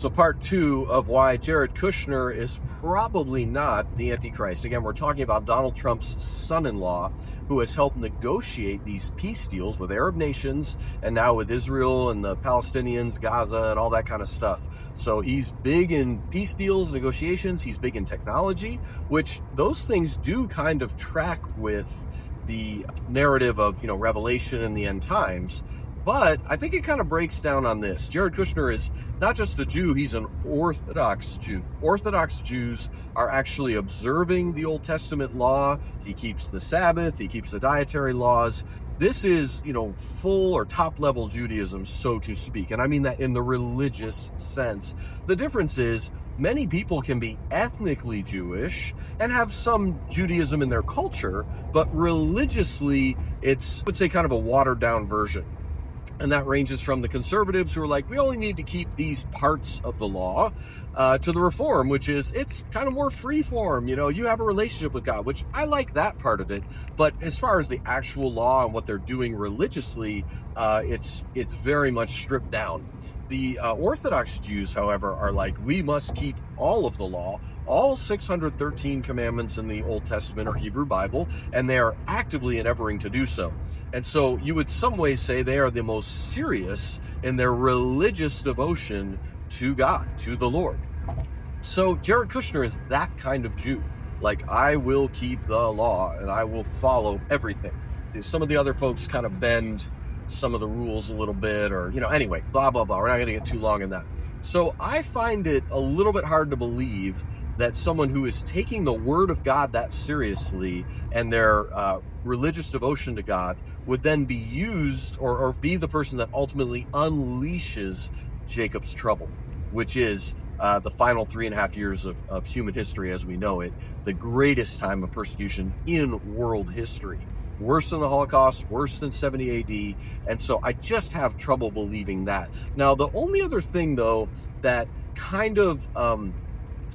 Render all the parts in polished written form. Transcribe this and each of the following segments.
So part two of why Jared Kushner is probably not the Antichrist. Again, we're talking about Donald Trump's son-in-law, who has helped negotiate these peace deals with Arab nations and now with Israel and the Palestinians, Gaza, and all that kind of stuff. So he's big in peace deals, negotiations. He's big in technology, which those things do kind of track with the narrative of, Revelation and the end times. But I think it kind of breaks down on this. Jared Kushner is not just a Jew, he's an Orthodox Jew. Orthodox Jews are actually observing the Old Testament law. He keeps the Sabbath, he keeps the dietary laws. This is, full or top level Judaism, so to speak. And I mean that in the religious sense. The difference is many people can be ethnically Jewish and have some Judaism in their culture, but religiously, it's, I would say, kind of a watered down version. And that ranges from the conservatives who are like, we only need to keep these parts of the law, to the reform, which is, it's kind of more free form. You have a relationship with God, which I like that part of it. But as far as the actual law and what they're doing religiously, it's very much stripped down. The Orthodox Jews, however, are like, we must keep all of the law, all 613 commandments in the Old Testament or Hebrew Bible, and they are actively endeavoring to do so. And so you would some ways say they are the most serious in their religious devotion to God, to the Lord. So Jared Kushner is that kind of Jew. Like, I will keep the law and I will follow everything. Some of the other folks kind of bend some of the rules a little bit, or, anyway, blah, blah, blah. We're not going to get too long in that. So I find it a little bit hard to believe that someone who is taking the word of God that seriously and their religious devotion to God would then be used or be the person that ultimately unleashes Jacob's trouble, which is the final 3.5 years of human history as we know it, the greatest time of persecution in world history. Worse than the Holocaust, worse than 70 AD. And so I just have trouble believing that. Now, the only other thing, though, that kind of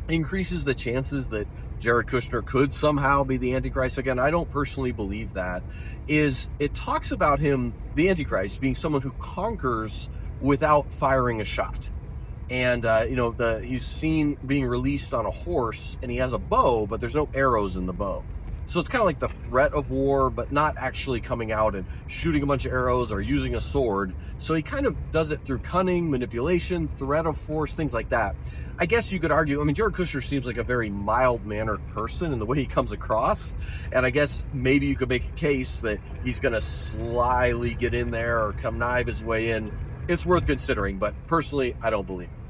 increases the chances that Jared Kushner could somehow be the Antichrist, again, I don't personally believe that, is it talks about him, the Antichrist, being someone who conquers without firing a shot. And, he's seen being released on a horse, and he has a bow, but there's no arrows in the bow. So it's kind of like the threat of war, but not actually coming out and shooting a bunch of arrows or using a sword. So he kind of does it through cunning, manipulation, threat of force, things like that. I guess you could argue, Jared Kushner seems like a very mild-mannered person in the way he comes across. And I guess maybe you could make a case that he's going to slyly get in there or connive his way in. It's worth considering, but personally, I don't believe it.